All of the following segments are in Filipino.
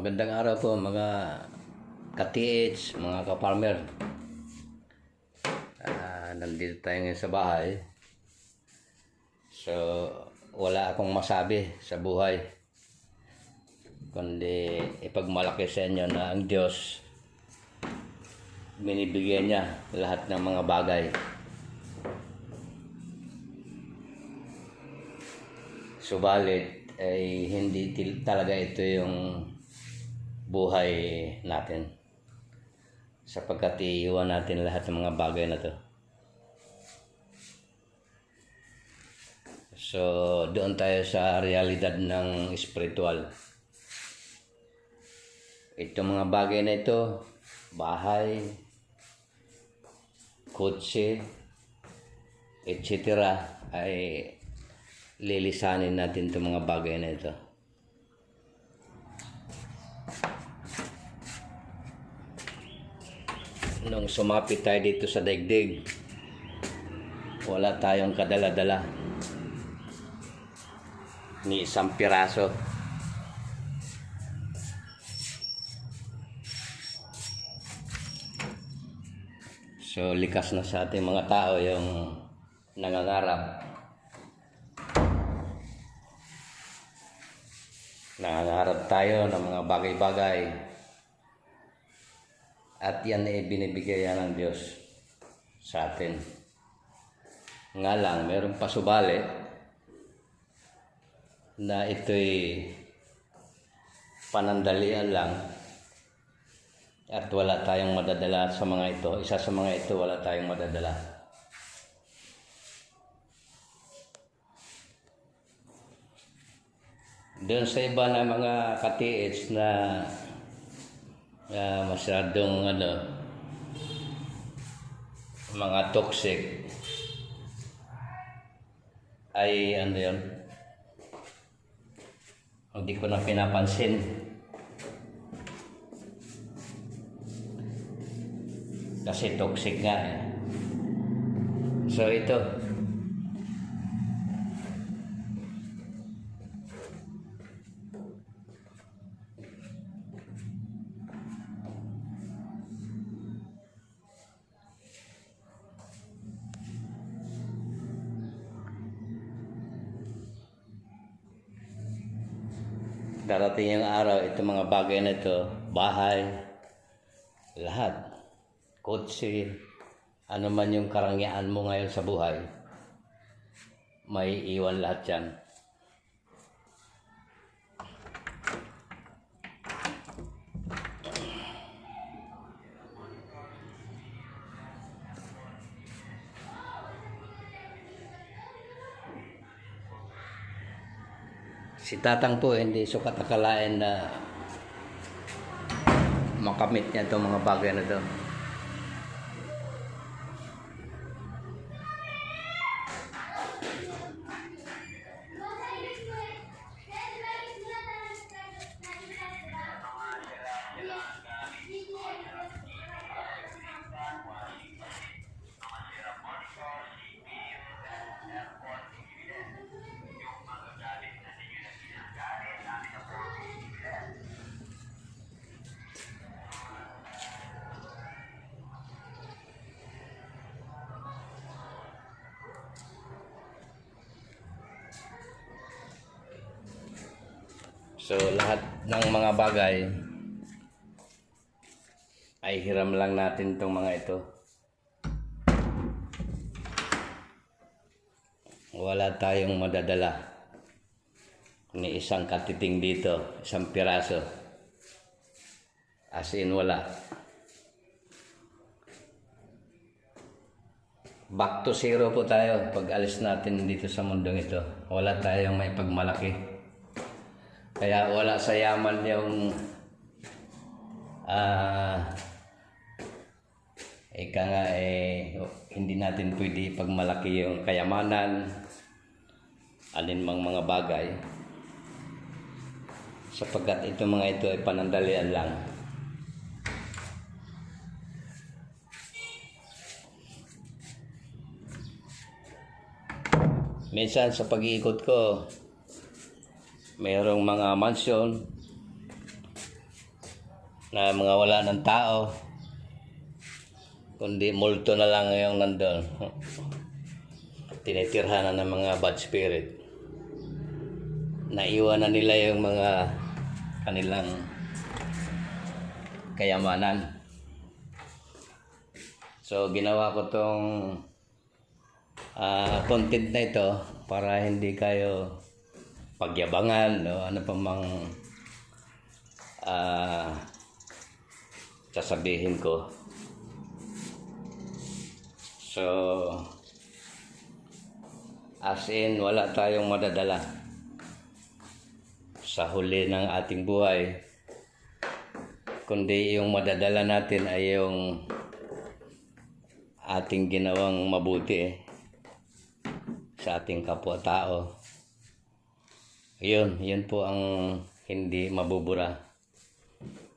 Magandang araw po mga ka-TH, mga ka-farmer. Nandito tayo ngayon sa bahay. So, wala akong masabi sa buhay, kundi ipagmalaki sa inyo na ang Diyos binibigyan niya lahat ng mga bagay. Subalit ay hindi talaga ito yung buhay natin, sapagkat iiwan natin lahat ng mga bagay na to. So doon tayo sa realidad ng spiritual. Itong mga bagay na ito, bahay, kotse, etc., ay lilisanin natin itong mga bagay na ito. Nung sumapit tayo dito sa daigdig, wala tayong kadala-dala ni isang piraso. So likas na sa ating mga tao yung nangangarap. Nangangarap tayo ng mga bagay-bagay, at yan ay binibigay yan ng Diyos sa atin. Nga lang, mayroong pasubali na ito'y panandalian lang at wala tayong madadala sa mga ito. Isa sa mga ito, wala tayong madadala. Doon sa iba na mga ka-TH na masyadong mga toxic, ay yun, hindi ko na pinapansin. Kasi toxic nga eh. So ito, darating yung araw, itong mga bagay na ito, bahay, lahat, kotse, ano man yung karangyaan mo ngayon sa buhay, may iwan lahat yan. Si Tatang po hindi sukat akalain na makamit niya itong mga bagay na ito. So lahat ng mga bagay ay hiram lang natin itong mga ito. Wala tayong madadala ni isang katiting dito, isang piraso. As in wala. Back to zero po tayo pag alis natin dito sa mundong ito. Wala tayong may pagmalaki. Kaya wala sa yaman yung ika nga hindi natin pwede ipagmalaki yung kayamanan, alinmang mga bagay, sapagkat itong mga ito ay panandalian lang. Minsan sa pag-iikot ko, mayroong mga mansion, na mga wala ng tao, kundi multo na lang yung nandun. Tinitirhanan ng mga bad spirit. Naiwan na nila yung mga kanilang kayamanan. So ginawa ko tong content na ito para hindi kayo pagyabangan o ano pa mang sasabihin ko. So as in, wala tayong madadala sa huli ng ating buhay, kundi yung madadala natin ay yung ating ginawang mabuti sa ating kapwa-tao. Yun po ang hindi mabubura.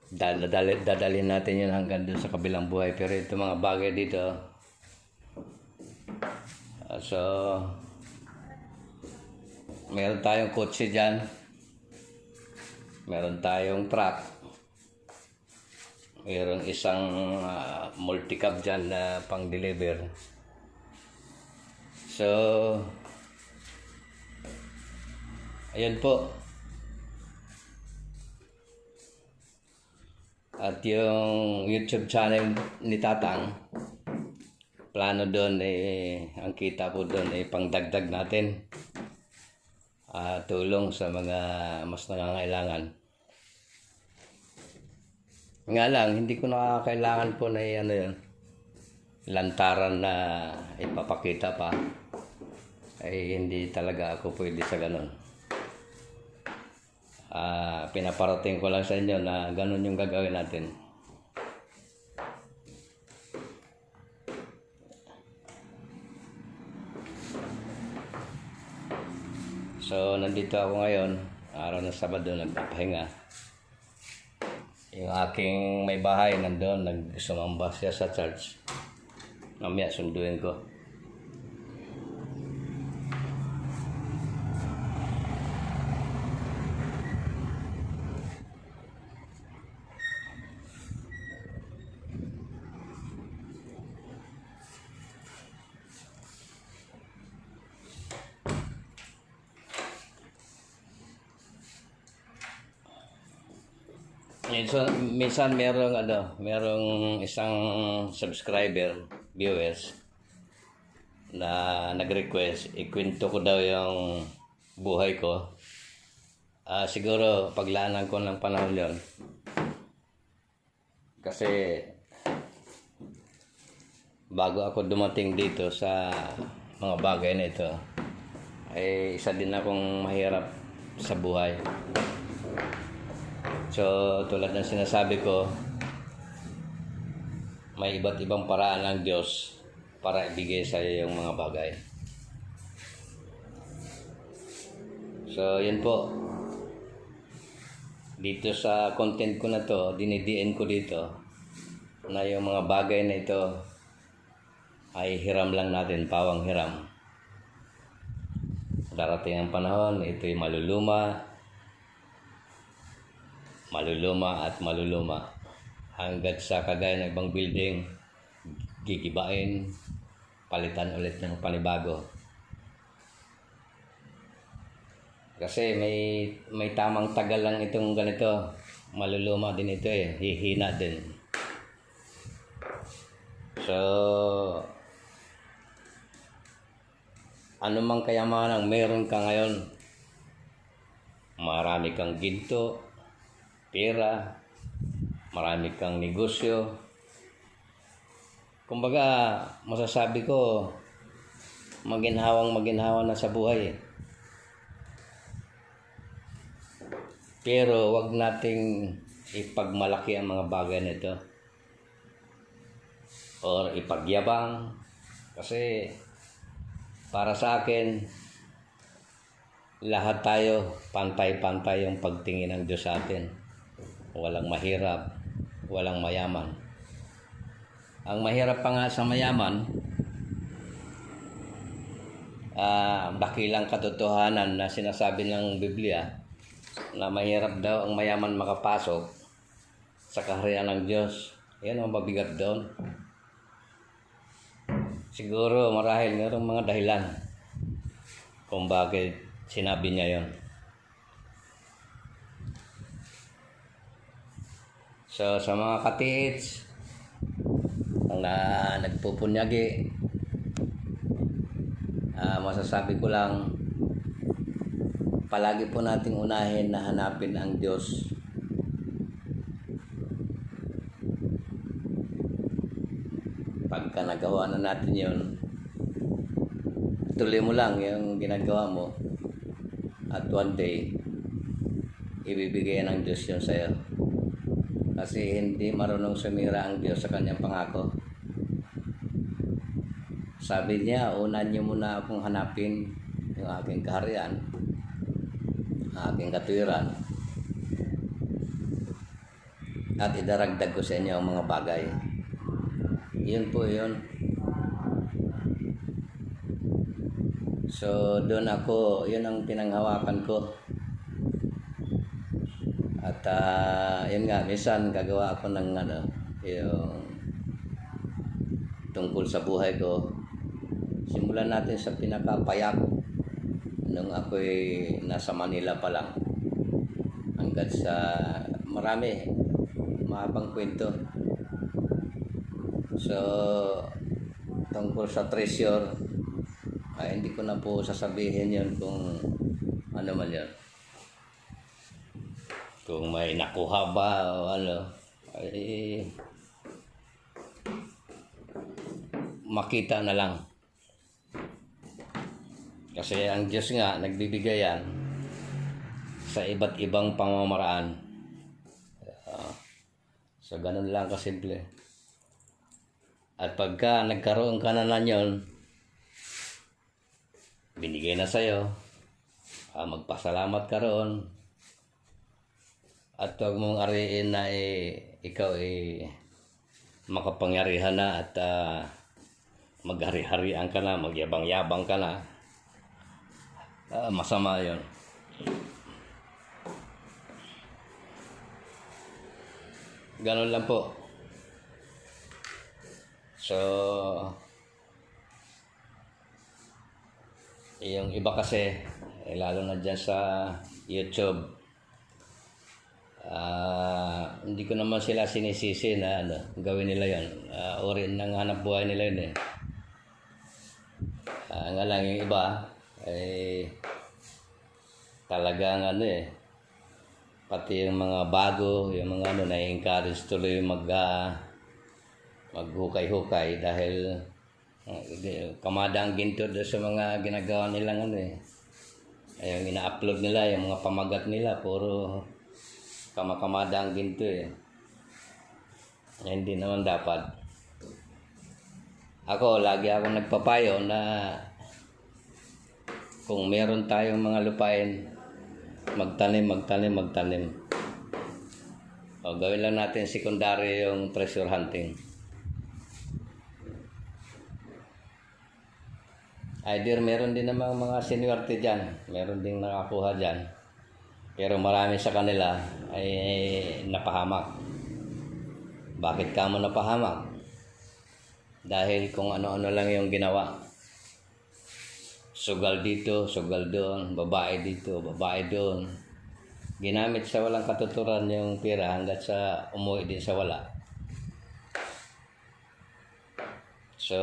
Dadalhin natin yun hanggang doon sa kabilang buhay. Pero ito mga bagay dito, so meron tayong kotse dyan, meron tayong truck, meron isang multi-cab dyan na pang-deliver. So ayan po. At yung YouTube channel ni Tatang, plano doon ang kita po doon pangdagdag natin, tulong sa mga mas nangangailangan. Nga lang, hindi ko nakakailangan po na yun, lantaran na ipapakita pa. Ay hindi talaga ako pwede sa ganun. Pinaparating ko lang sa inyo na ganun yung gagawin natin. So nandito ako ngayon, araw ng Sabado, nagpapahinga. Yung aking may bahay nandun, nagsumamba siya sa church. Mamaya sunduin ko. Minsan merong isang subscriber, viewers, na nag-request, ikwento ko daw yung buhay ko. Siguro paglaanan ko ng panahon yon. Kasi bago ako dumating dito sa mga bagay na ito, ay isa din akong mahirap sa buhay. So tulad ng sinasabi ko, may iba't ibang paraan ng Diyos para ibigay sa iyo yung mga bagay. So yun po, dito sa content ko na to, dinidiin ko dito na yung mga bagay na ito ay hiram lang natin, pawang hiram. Darating ang panahon, ito'y maluluma at maluluma hanggat sa kagaya ng ibang building, gigibain, palitan ulit ng panibago. Kasi may tamang tagal lang itong ganito, maluluma din ito hihina din. So ano mang kayamanan meron ka ngayon, marami kang ginto, pera, marami kang negosyo. Kumbaga, masasabi ko, maginhawa na sa buhay. Pero wag nating ipagmalaki ang mga bagay nito or ipagyabang. Kasi para sa akin, lahat tayo pantay-pantay yung pagtingin ng Diyos sa atin. Walang mahirap, walang mayaman. Ang mahirap pa nga sa mayaman, dakilang katotohanan na sinasabi ng Biblia na mahirap daw ang mayaman makapasok sa kaharian ng Diyos. Yan ang mabigat doon. Siguro marahil mayroong mga dahilan kung bakit sinabi niya yon. So sa mga katiits na nagpupunyagi, masasabi ko lang, palagi po nating unahin na hanapin ang Diyos. Pagka nagawa na natin yun, tuloy mo lang yung ginagawa mo, at one day ibibigay ng Diyos yun sa'yo. Kasi hindi marunong sumira ang Diyos sa kanyang pangako. Sabi niya, unan niyo muna akong hanapin yung aking kaharian, aking katwiran, at idaragdag ko sa inyo ang mga bagay. Yun po yun. So doon ako, yun ang pinanghawakan ko. At yun nga, minsan gagawa ako ng yung tungkol sa buhay ko. Simulan natin sa pinakapayak nung ako'y nasa Manila pa lang, hanggang sa marami, mahabang kwento. So tungkol sa treasure, ay hindi ko na po sasabihin yun kung ano man yun. Kung may nakuha ba o ano, ay makita na lang. Kasi ang Diyos nga nagbibigay yan sa iba't ibang pamamaraan. So ganun lang kasimple. At pagka nagkaroon ka na yun, binigay na sa'yo, magpasalamat ka roon. At huwag mong ariin na ikaw makapangyarihan na at maghari-harian ka na, magyabang-yabang ka na. Masama yun. Ganun lang po. So yung iba kasi, lalo na dyan sa YouTube, hindi ko naman sila sinisisi na gawin nila yun. Uri ng hanap buhay nila yun nga lang yung iba talagang pati yung mga bago, yung mga na-encourage tuloy maghukay-hukay dahil kamada ang ginto doon sa mga ginagawa nilang yung ina-upload nila, yung mga pamagat nila, puro kamakamada ang ginto hindi naman dapat. Ako, lagi akong nagpapayo na kung meron tayong mga lupain, magtanim. O gawin lang natin secondary yung treasure hunting. Either meron din namang mga seniority dyan, meron din nakakuha dyan, pero marami sa kanila ay napahamak. Bakit ka mo napahamak? Dahil kung ano-ano lang yung ginawa. Sugal dito, sugal doon, babae dito, babae doon. Ginamit sa walang katuturan yung pera hanggat sa umuwi din sa wala. So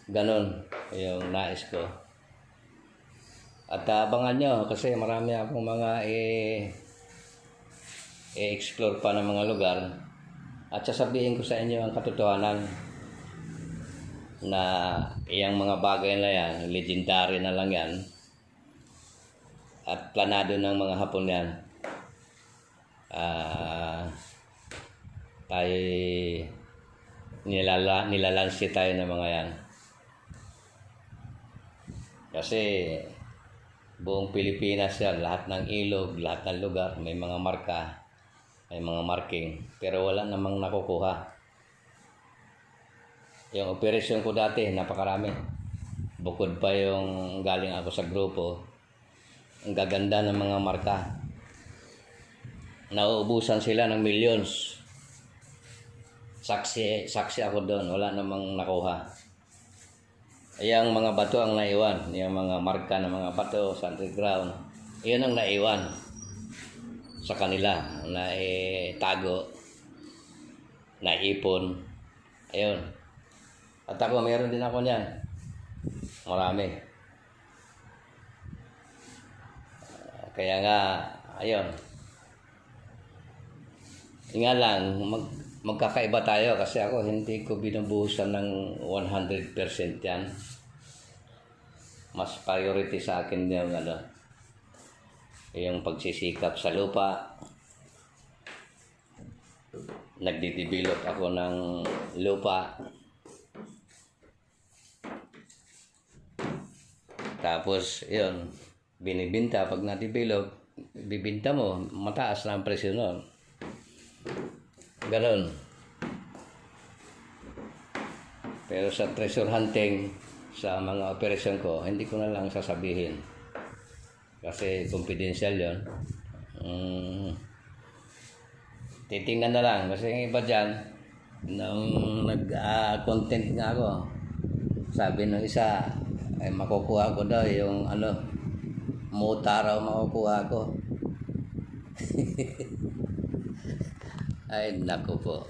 ganun yung nais ko. At abangan nyo kasi marami akong mga i-explore pa ng mga lugar. At sasabihin ko sa inyo ang katotohanan na iyang mga bagay na yan, legendary na lang yan. At planado ng mga Hapon yan. Tayo nilalansi tayo ng mga yan. Kasi buong Pilipinas yan, lahat ng ilog, lahat ng lugar, may mga marka, may mga marking, pero wala namang nakukuha. Yung operasyon ko dati, napakarami. Bukod pa yung galing ako sa grupo, ang gaganda ng mga marka. nauubusan sila ng millions. Saksi ako doon, wala namang nakuha. Yung mga bato ang naiwan, yung mga marka ng mga bato sa underground, yun ang naiwan sa kanila, na tago, naipon. Ayun. At ako, mayroon din ako niyan. Marami. Kaya nga, ayun. Nga lang, magkakaiba tayo kasi ako hindi ko binubuhusan ng 100% yan. Mas priority sa akin yung pagsisikap sa lupa. Nagdidevelop ako ng lupa. Tapos, yun, binibinta. Pag na-develop, bibinta mo, mataas na ang presyo nun. Ganon. Pero sa treasure hunting, sa mga operasyon ko, hindi ko na lang sasabihin. Kasi confidential yun. Titingnan na lang. Kasi yung iba dyan, nung nag-content nga ako, sabi ng isa, ay makukuha ko daw yung muta raw makukuha ko. Ay, naku po.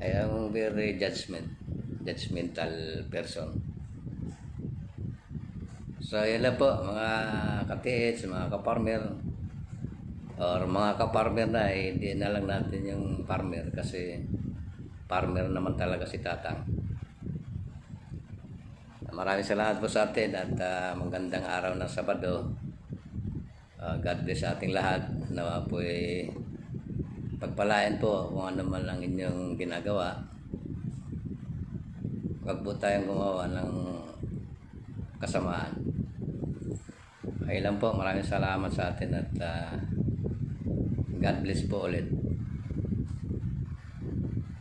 I am very judgmental person. So, yun lang po, mga katiits, mga kaparmer, or mga kaparmer na, hindi na lang natin yung farmer kasi farmer naman talaga si Tatang. Maraming salamat po sa atin at magandang araw ng Sabado. God bless sa ating lahat. Nawa po pagpalain po kung ano man ang inyong ginagawa. Huwag po tayong gumawa ng kasamaan. Ayun lang po, maraming salamat sa atin at God bless po ulit.